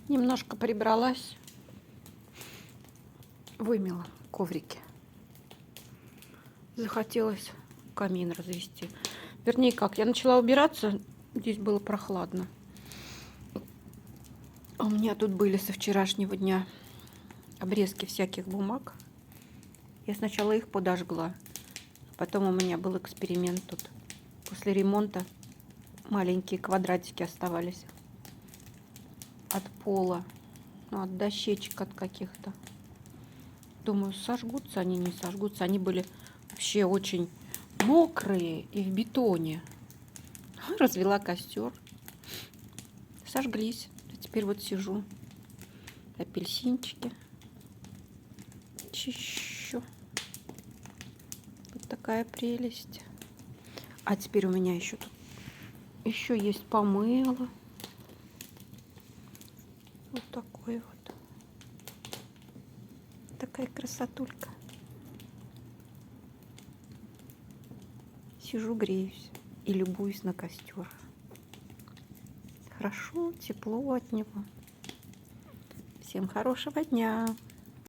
Немножко прибралась, вымела коврики. Захотелось камин развести. Вернее, как, я начала убираться, здесь было прохладно. У меня тут были со вчерашнего дня обрезки всяких бумаг. Я сначала их подожгла. Потом у меня был эксперимент тут. После ремонта маленькие квадратики оставались от пола, ну, от дощечек от каких-то. Думаю, сожгутся они, не сожгутся. Они были вообще очень мокрые и в бетоне. Развела костер. Сожглись. А теперь вот сижу. Апельсинчики чищу. Вот такая прелесть. А теперь у меня еще тут есть помыло. Вот такой вот. Такая красотулька. Сижу, греюсь и любуюсь на костер. Хорошо, тепло от него. Всем хорошего дня.